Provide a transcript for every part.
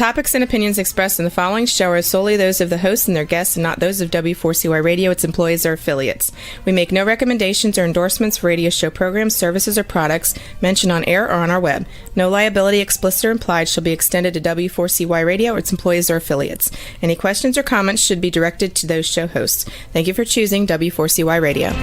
topics and opinions expressed in the following show are solely those of the hosts and their guests and not those of W4CY Radio, its employees, or affiliates. We make no recommendations or endorsements for radio show programs, services, or products mentioned on air or on our web. No liability, explicit or implied, shall be extended to W4CY Radio or its employees or affiliates. Any questions or comments should be directed to those show hosts. Thank you for choosing W4CY Radio.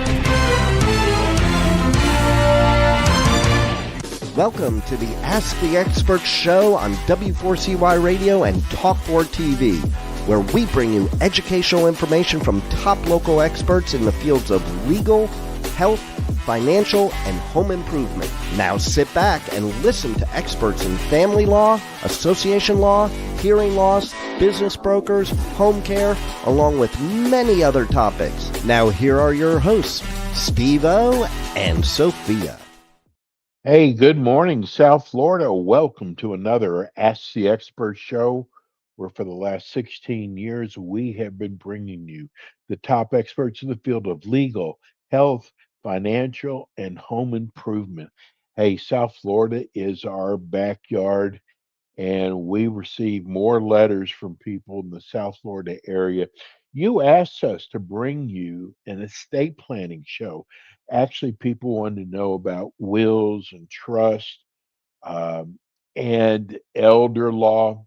Welcome to the Ask the Expert show on W4CY Radio and Talk4 TV, where we bring you educational information from top local experts in the fields of legal, health, financial, and home improvement. Now sit back and listen to experts in family law, association law, hearing loss, business brokers, home care, along with many other topics. Now here are your hosts, Steve-O and Sophia. Hey, good morning, South Florida. Welcome to another Ask the Expert show, where for the last 16 years, we have been bringing you the top experts in the field of legal, health, financial, and home improvement. Hey, South Florida is our backyard, and we receive more letters from people in the South Florida area. You asked us to bring you an estate planning show. Actually, people wanted to know about wills and trust and elder law.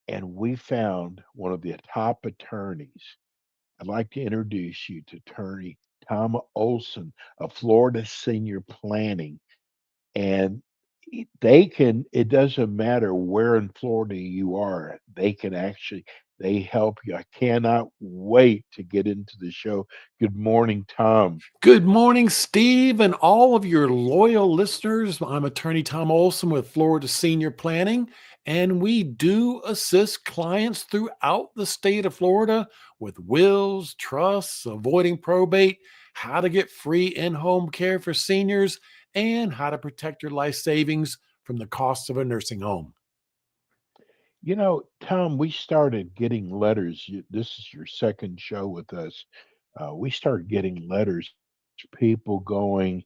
And we found one of the top attorneys. I'd like to introduce you to attorney Tom Olson of Florida Senior Planning. And it doesn't matter where in Florida you are, they help you. I cannot wait to get into the show. Good morning, Tom. Good morning, Steve, and all of your loyal listeners. I'm attorney Tom Olson with Florida Senior Planning, and we do assist clients throughout the state of Florida with wills, trusts, avoiding probate, how to get free in-home care for seniors, and how to protect your life savings from the costs of a nursing home. You know, Tom, we started getting letters. This is your second show with us. We started getting letters to people going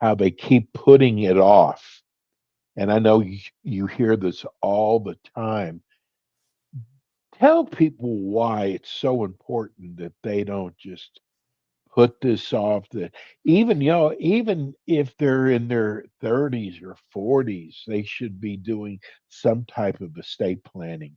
how they keep putting it off. And I know you hear this all the time. Tell people why it's so important that they don't just put this off, that even if they're in their 30s or 40s, they should be doing some type of estate planning.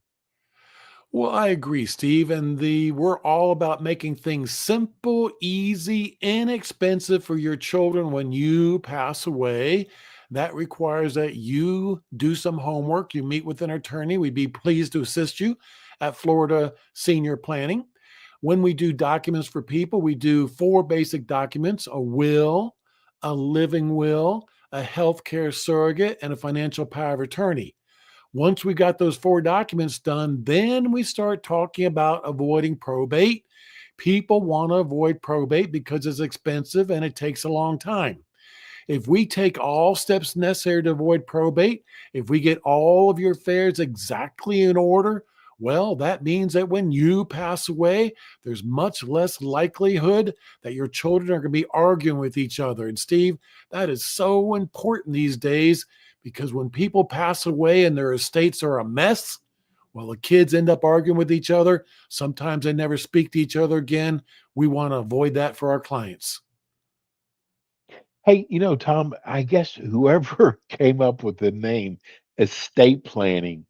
Well, I agree, Steve. And we're all about making things simple, easy, inexpensive for your children when you pass away. That requires that you do some homework. You meet with an attorney. We'd be pleased to assist you at Florida Senior Planning. When we do documents for people, we do 4 basic documents: a will, a living will, a healthcare surrogate, and a financial power of attorney. Once we got those 4 documents done, then we start talking about avoiding probate. People want to avoid probate because it's expensive and it takes a long time. If we take all steps necessary to avoid probate, if we get all of your affairs exactly in order, well, that means that when you pass away, there's much less likelihood that your children are going to be arguing with each other. And Steve, that is so important these days, because when people pass away and their estates are a mess, well, the kids end up arguing with each other. Sometimes they never speak to each other again. We want to avoid that for our clients. Hey, Tom, I guess whoever came up with the name estate planning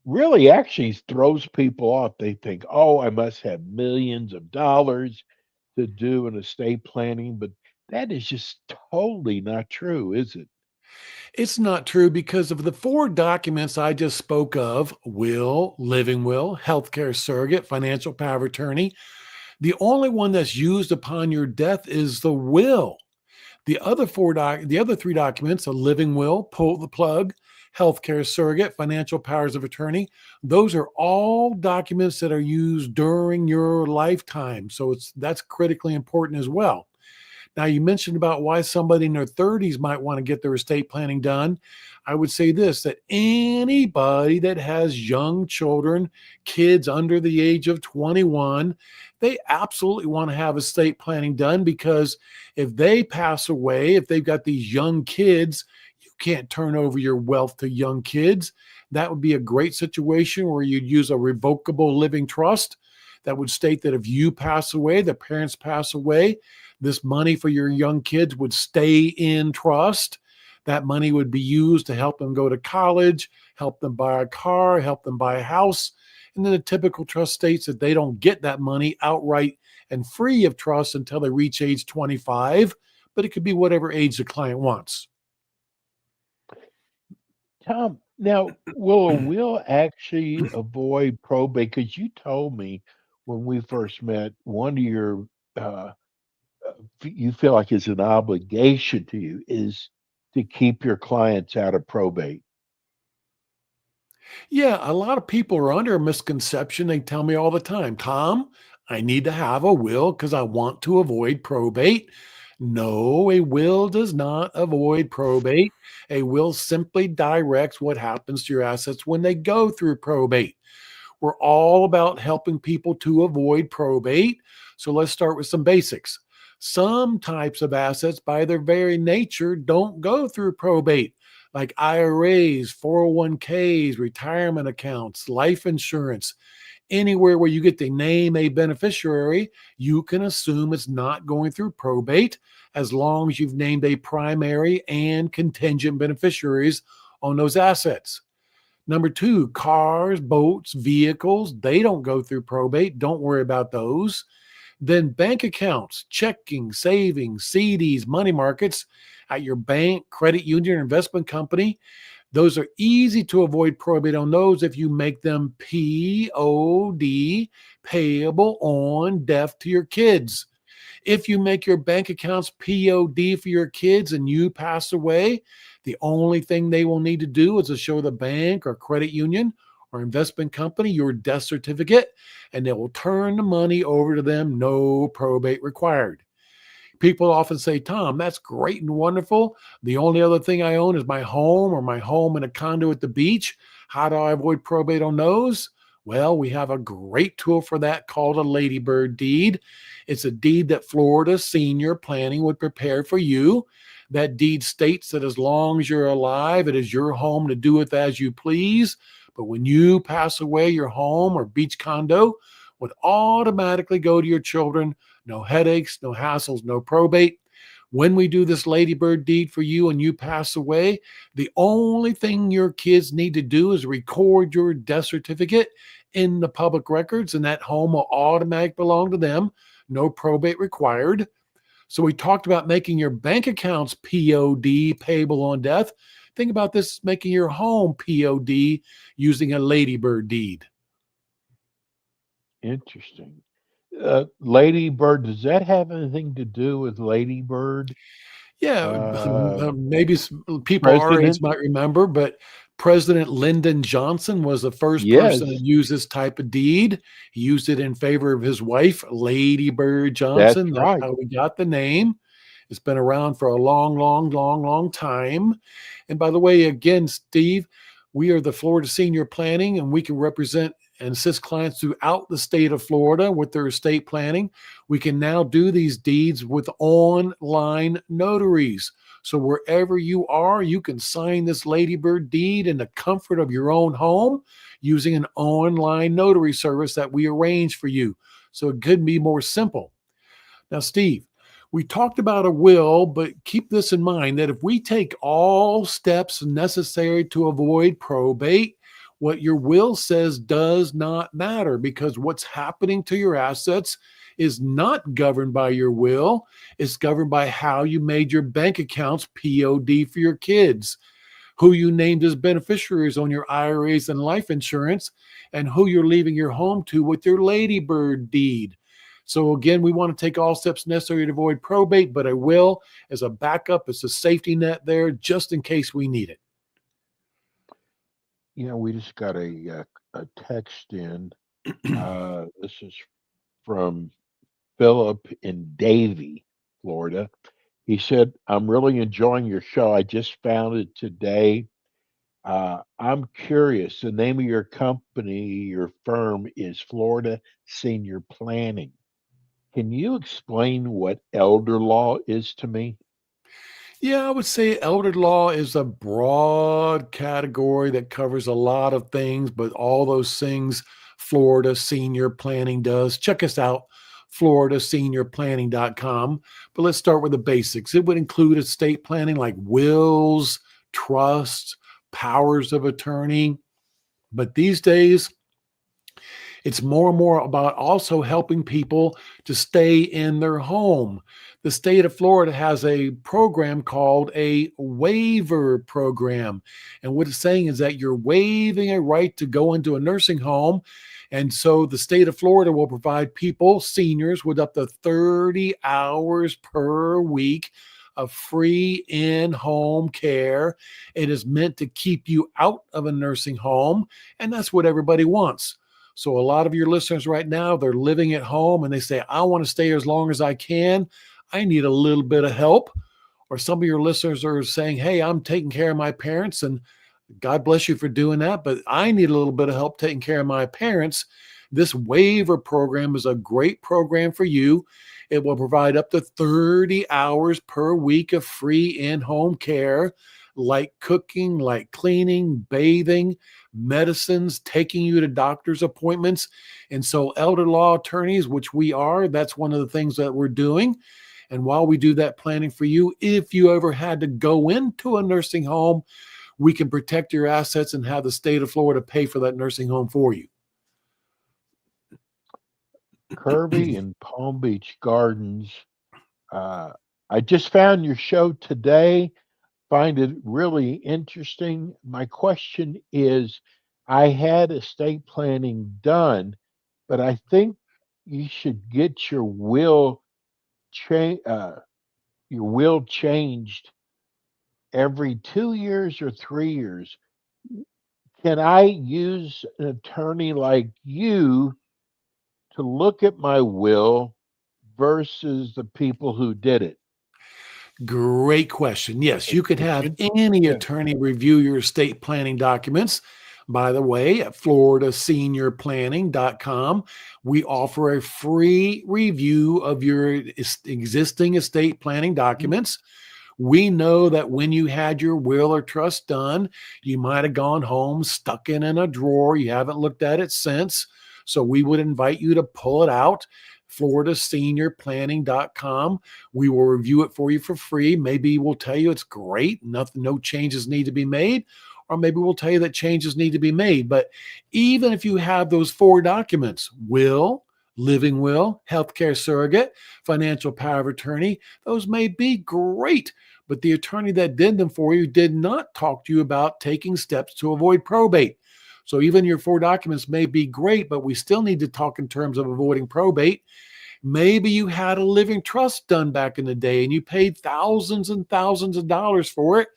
really actually throws people off. They think, oh, I must have millions of dollars to do an estate planning, but that is just totally not true, is it? It's not true, because of the 4 documents I just spoke of: will, living will, healthcare surrogate, financial power of attorney. The only one that's used upon your death is the will. The other 3 documents: a living will, pull the plug, healthcare surrogate, financial powers of attorney, those are all documents that are used during your lifetime. So that's critically important as well. Now, you mentioned about why somebody in their 30s might want to get their estate planning done. I would say this, that anybody that has young children, kids under the age of 21, they absolutely want to have estate planning done, because if they pass away, if they've got these young kids, you can't turn over your wealth to young kids. That would be a great situation where you'd use a revocable living trust that would state that if you pass away, the parents pass away, this money for your young kids would stay in trust. That money would be used to help them go to college, help them buy a car, help them buy a house. And then the typical trust states that they don't get that money outright and free of trust until they reach age 25, but it could be whatever age the client wants. Tom, now will a will actually avoid probate? Because you told me when we first met, one of your you feel like it's an obligation to you is to keep your clients out of probate. Yeah, a lot of people are under a misconception. They tell me all the time, Tom, I need to have a will because I want to avoid probate. No, a will does not avoid probate. A will simply directs what happens to your assets when they go through probate. We're all about helping people to avoid probate. So let's start with some basics. Some types of assets, by their very nature, don't go through probate, like IRAs, 401ks, retirement accounts, life insurance. Anywhere where you get to name a beneficiary, you can assume it's not going through probate as long as you've named a primary and contingent beneficiaries on those assets. Number two, cars, boats, vehicles, they don't go through probate. Don't worry about those. Then bank accounts, checking, savings, CDs, money markets at your bank, credit union, or investment company. Those are easy to avoid probate on those if you make them POD, payable on death to your kids. If you make your bank accounts POD for your kids and you pass away, the only thing they will need to do is to show the bank or credit union or investment company your death certificate, and they will turn the money over to them, no probate required. People often say, Tom, that's great and wonderful. The only other thing I own is my home or my home in a condo at the beach. How do I avoid probate on those? Well, we have a great tool for that called a ladybird deed. It's a deed that Florida Senior Planning would prepare for you. That deed states that as long as you're alive, it is your home to do with as you please. But when you pass away, your home or beach condo would automatically go to your children. No headaches, no hassles, no probate. When we do this ladybird deed for you and you pass away, the only thing your kids need to do is record your death certificate in the public records, and that home will automatically belong to them. No probate required. So we talked about making your bank accounts POD, payable on death. Think about this, making your home POD using a ladybird deed. Interesting. Ladybird, does that have anything to do with Ladybird? Yeah, Uh, maybe people our age President? might remember, but President Lyndon Johnson was the first person to Yes, use this type of deed. He used it in favor of his wife, Lady Bird that's Johnson. That's right. how we got the name. It's been around for a long, long, long, long time. And by the way, again, Steve, we are the Florida Senior Planning, and we can represent and assist clients throughout the state of Florida with their estate planning. We can now do these deeds with online notaries. So wherever you are, you can sign this Ladybird deed in the comfort of your own home using an online notary service that we arrange for you. So it could be more simple. Now, Steve, we talked about a will, but keep this in mind that if we take all steps necessary to avoid probate, what your will says does not matter because what's happening to your assets is not governed by your will. It's governed by how you made your bank accounts POD for your kids, who you named as beneficiaries on your IRAs and life insurance, and who you're leaving your home to with your Ladybird deed. So again, we want to take all steps necessary to avoid probate, but a will as a backup, it's a safety net there just in case we need it. We just got a text in. This is from Philip in Davie, Florida. He said, I'm really enjoying your show. I just found it today. I'm curious. The name of your company, your firm is Florida Senior Planning. Can you explain what elder law is to me? Yeah, I would say elder law is a broad category that covers a lot of things, but all those things Florida Senior Planning does. Check us out, floridaseniorplanning.com. But let's start with the basics. It would include estate planning like wills, trusts, powers of attorney. But these days, it's more and more about also helping people to stay in their home. The state of Florida has a program called a waiver program. And what it's saying is that you're waiving a right to go into a nursing home. And so the state of Florida will provide people, seniors, with up to 30 hours per week of free in home care. It is meant to keep you out of a nursing home. And that's what everybody wants. So a lot of your listeners right now, they're living at home and they say, I want to stay as long as I can. I need a little bit of help. Or some of your listeners are saying, hey, I'm taking care of my parents and God bless you for doing that, but I need a little bit of help taking care of my parents. This waiver program is a great program for you. It will provide up to 30 hours per week of free in-home care, like cooking, like cleaning, bathing, medicines, taking you to doctor's appointments. And so elder law attorneys, which we are, that's one of the things that we're doing. And while we do that planning for you, if you ever had to go into a nursing home, we can protect your assets and have the state of Florida pay for that nursing home for you. Kirby and Palm Beach Gardens. I just found your show today. Find it really interesting. My question is, I had estate planning done, but I think you should get your will changed every 2 years or 3 years. Can I use an attorney like you to look at my will versus the people who did it? Great question. Yes, you could have any attorney review your estate planning documents. By the way, at floridaseniorplanning.com, we offer a free review of your existing estate planning documents. We know that when you had your will or trust done, you might have gone home, stuck it in a drawer. You haven't looked at it since. So we would invite you to pull it out. floridaseniorplanning.com. We will review it for you for free. Maybe we'll tell you it's great, nothing, no changes need to be made, or maybe we'll tell you that changes need to be made. But even if you have those 4 documents, will, living will, healthcare surrogate, financial power of attorney, those may be great, but the attorney that did them for you did not talk to you about taking steps to avoid probate. So even your 4 documents may be great, but we still need to talk in terms of avoiding probate. Maybe you had a living trust done back in the day and you paid thousands and thousands of dollars for it,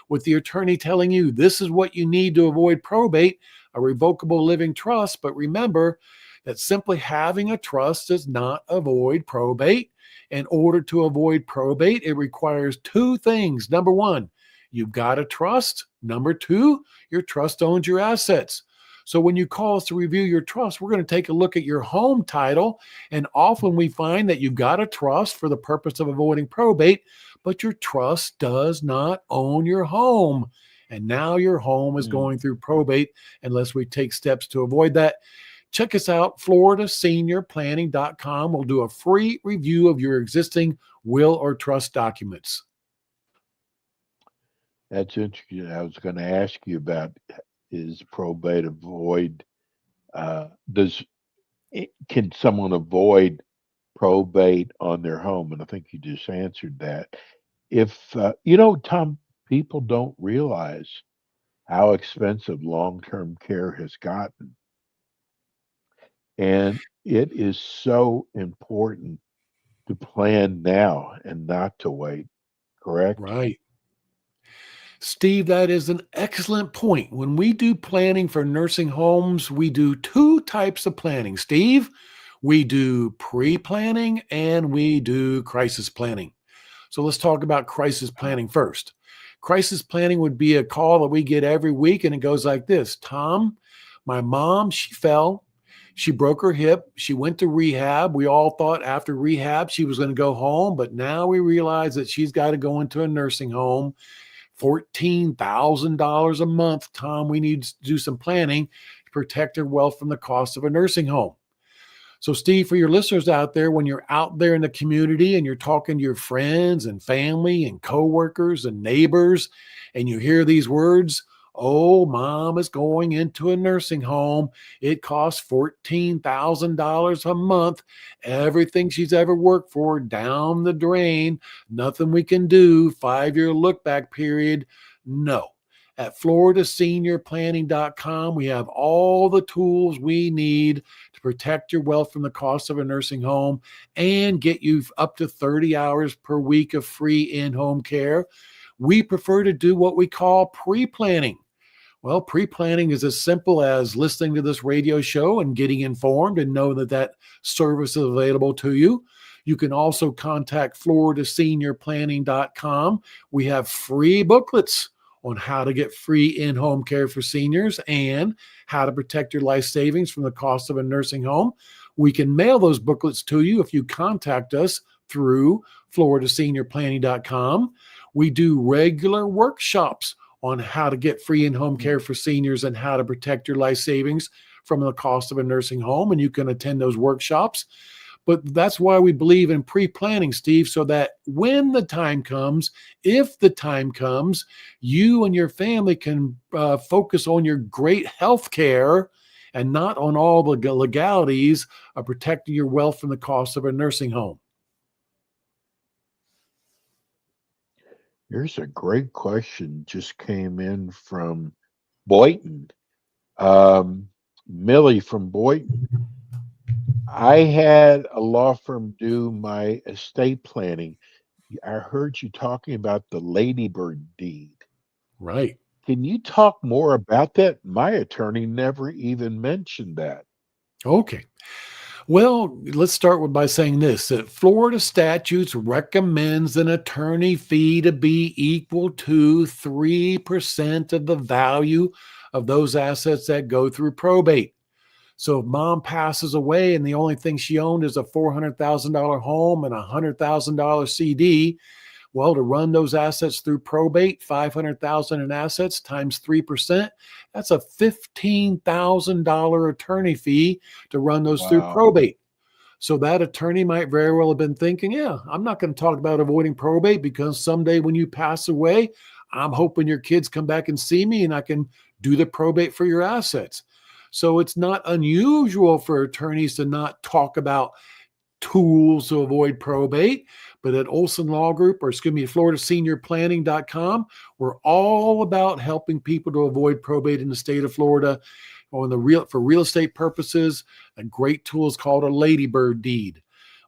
with the attorney telling you this is what you need to avoid probate, a revocable living trust. But remember that simply having a trust does not avoid probate. In order to avoid probate, it requires 2 things. Number 1, you've got a trust. Number 2, your trust owns your assets. So when you call us to review your trust, we're going to take a look at your home title. And often we find that you've got a trust for the purpose of avoiding probate, but your trust does not own your home. And now your home is going through probate unless we take steps to avoid that. Check us out, floridaseniorplanning.com. We'll do a free review of your existing will or trust documents. That's interesting. I was going to ask you about, is probate avoid, can someone avoid probate on their home? And I think you just answered that. If, Tom, people don't realize how expensive long-term care has gotten. And it is so important to plan now and not to wait, correct? Right. Steve, that is an excellent point. When we do planning for nursing homes, we do 2 types of planning, Steve. We do pre-planning and we do crisis planning. So let's talk about crisis planning first. Crisis planning would be a call that we get every week, and it goes like this. Tom, my mom, she fell. She broke her hip. She went to rehab. We all thought after rehab she was going to go home, but now we realize that she's got to go into a nursing home. $14,000 a month, Tom. We need to do some planning to protect her wealth from the cost of a nursing home. So, Steve, for your listeners out there, when you're out there in the community and you're talking to your friends and family and coworkers and neighbors, and you hear these words, oh, mom is going into a nursing home. It costs $14,000 a month. Everything she's ever worked for down the drain. Nothing we can do. 5-year look back period. No. At FloridaSeniorPlanning.com, we have all the tools we need to protect your wealth from the cost of a nursing home and get you up to 30 hours per week of free in-home care. We prefer to do what we call pre-planning. Well, pre-planning is as simple as listening to this radio show and getting informed and know that that service is available to you. You can also contact FloridaSeniorPlanning.com. We have free booklets on how to get free in-home care for seniors and how to protect your life savings from the cost of a nursing home. We can mail those booklets to you if you contact us through FloridaSeniorPlanning.com. We do regular workshops on how to get free in-home care for seniors and how to protect your life savings from the cost of a nursing home, and you can attend those workshops. But that's why we believe in pre-planning, Steve, so that when the time comes, if the time comes, you and your family can focus on your great health care and not on all the legalities of protecting your wealth from the cost of a nursing home. Here's a great question. Just came in from Boynton. Millie from Boynton. I had a law firm do my estate planning. I heard you talking about the Ladybird deed. Right. Can you talk more about that? My attorney never even mentioned that. Okay. Well, let's start by saying this, that Florida statutes recommends an attorney fee to be equal to 3% of the value of those assets that go through probate. So if mom passes away and the only thing she owned is a $400,000 home and a $100,000 CD, well, to run those assets through probate, $500,000 in assets times 3%, that's a $15,000 attorney fee to run those through probate. So that attorney might very well have been thinking, yeah, I'm not going to talk about avoiding probate because someday when you pass away, I'm hoping your kids come back and see me and I can do the probate for your assets. So it's not unusual for attorneys to not talk about tools to avoid probate, but at Olson Law Group, or excuse me, FloridaSeniorPlanning.com, we're all about helping people to avoid probate in the state of Florida for real estate purposes. A great tool is called a Ladybird deed.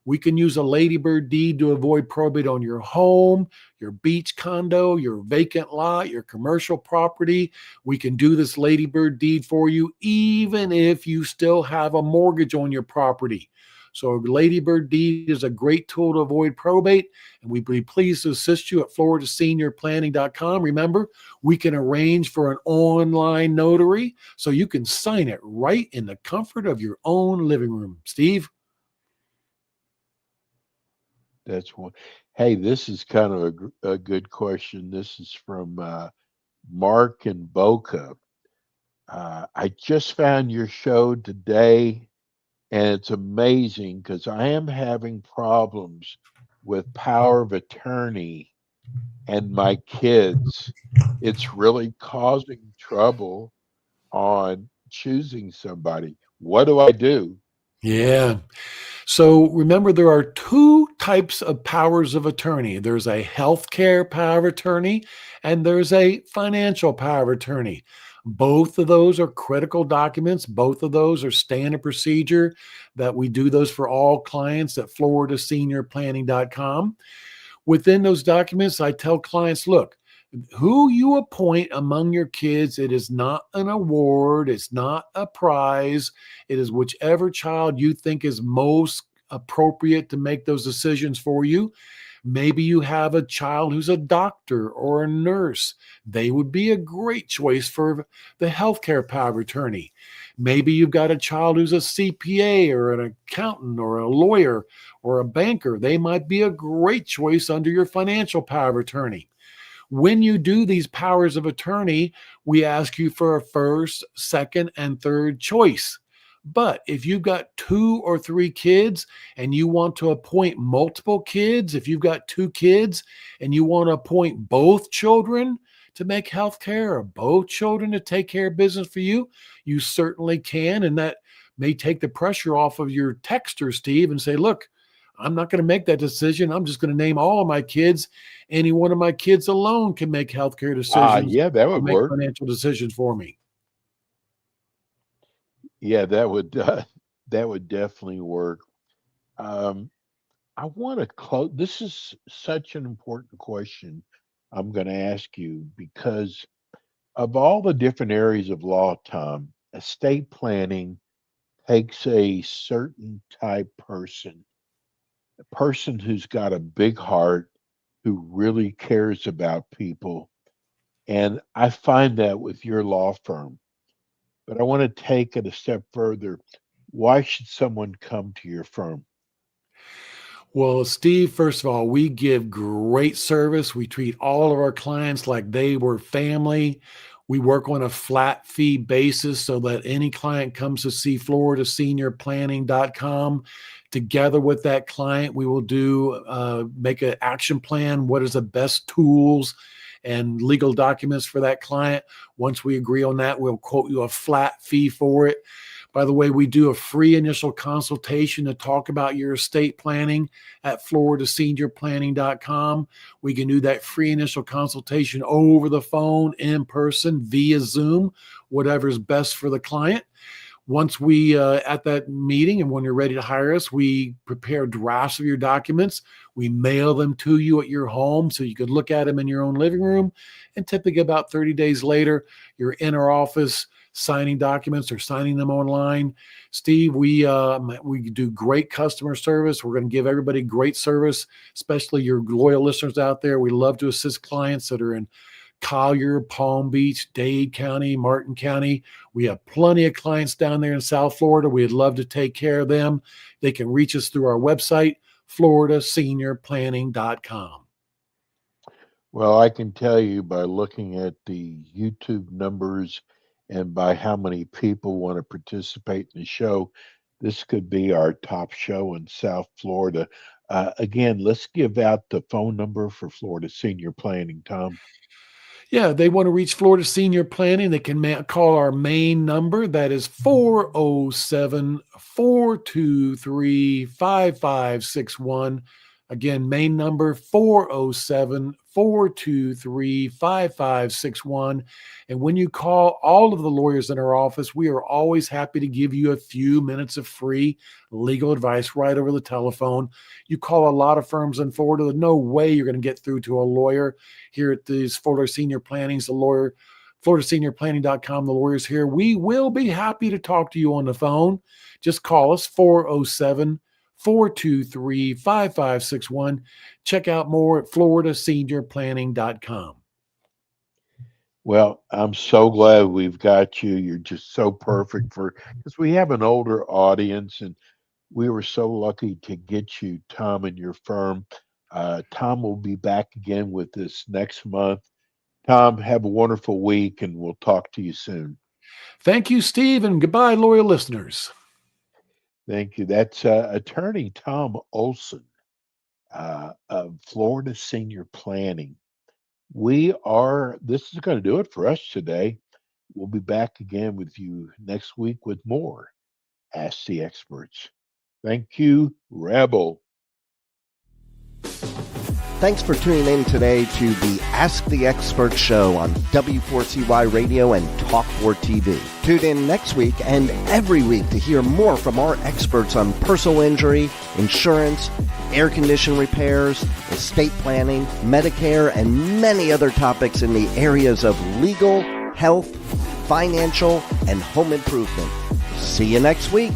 We can use a Ladybird deed to avoid probate on your home, your beach condo, your vacant lot, your commercial property. We can do this Ladybird deed for you, even if you still have a mortgage on your property. So a Ladybird deed is a great tool to avoid probate, and we'd be pleased to assist you at FloridaSeniorPlanning.com. Remember, we can arrange for an online notary so you can sign it right in the comfort of your own living room. Steve? That's one. Hey, this is kind of a good question. This is from Mark in Boca. I just found your show today, and it's amazing because I am having problems with power of attorney and my kids. It's really causing trouble on choosing somebody. What do I do? Yeah. So remember, there are two types of powers of attorney. There's a healthcare power of attorney and there's a financial power of attorney. Both of those are critical documents. Both of those are standard procedure that we do those for all clients at FloridaSeniorPlanning.com. Within those documents, I tell clients, look, who you appoint among your kids, it is not an award. It's not a prize. It is whichever child you think is most appropriate to make those decisions for you. Maybe you have a child who's a doctor or a nurse. They would be a great choice for the healthcare power of attorney. Maybe you've got a child who's a CPA or an accountant or a lawyer or a banker. They might be a great choice under your financial power of attorney. When you do these powers of attorney, we ask you for a first, second, and third choice. But if you've got 2 or 3 kids and you want to appoint multiple kids, if you've got 2 kids and you want to appoint both children to make healthcare or both children to take care of business for you, you certainly can. And that may take the pressure off of your texter, Steve, and say, look, I'm not going to make that decision. I'm just going to name all of my kids. Any one of my kids alone can make healthcare decisions. Yeah, that would make work. Financial decisions for me. Yeah, that would definitely work. I want to close. This is such an important question I'm going to ask you, because of all the different areas of law, Tom, estate planning takes a certain type person, a person who's got a big heart, who really cares about people. And I find that with your law firm. But I want to take it a step further. Why should someone come to your firm? Well, Steve, first of all, we give great service. We treat all of our clients like they were family. We work on a flat fee basis so that any client comes to see FloridaSeniorPlanning.com. Together with that client, we will make an action plan. What is the best tools and legal documents for that client? Once we agree on that, we'll quote you a flat fee for it. By the way, we do a free initial consultation to talk about your estate planning at FloridaSeniorPlanning.com. We can do that free initial consultation over the phone, in person, via Zoom, whatever's best for the client. Once we, at that meeting and when you're ready to hire us, we prepare drafts of your documents. We mail them to you at your home so you could look at them in your own living room. And typically about 30 days later, you're in our office signing documents or signing them online. Steve, we do great customer service. We're going to give everybody great service, especially your loyal listeners out there. We love to assist clients that are in Collier, Palm Beach, Dade County, Martin County. We have plenty of clients down there in South Florida. We'd love to take care of them. They can reach us through our website, FloridaSeniorPlanning.com. Well, I can tell you by looking at the YouTube numbers and by how many people want to participate in the show, this could be our top show in South Florida. Again, let's give out the phone number for Florida Senior Planning, Tom. Yeah, they want to reach Florida Senior Planning. They can call our main number. That is 407-423-5561. Again, main number 407-423-5561. And when you call all of the lawyers in our office, we are always happy to give you a few minutes of free legal advice right over the telephone. You call a lot of firms in Florida, there's no way you're going to get through to a lawyer. Here at these Florida Senior Planning's the lawyer, FloridaSeniorPlanning.com, the lawyers here. We will be happy to talk to you on the phone. Just call us 407-423-5561. Check out more at FloridaSeniorPlanning.com. Well, I'm so glad we've got you. You're just so perfect because we have an older audience, and we were so lucky to get you, Tom, and your firm. Tom will be back again with us next month. Tom, have a wonderful week, and we'll talk to you soon. Thank you, Steve, and goodbye, loyal listeners. Thank you. That's attorney Tom Olson of Florida Senior Planning. This is going to do it for us today. We'll be back again with you next week with more Ask the Experts. Thank you, Rebel. Thanks for tuning in today to the Ask the Expert show on W4CY Radio and Talk4 TV. Tune in next week and every week to hear more from our experts on personal injury, insurance, air condition repairs, estate planning, Medicare, and many other topics in the areas of legal, health, financial, and home improvement. See you next week.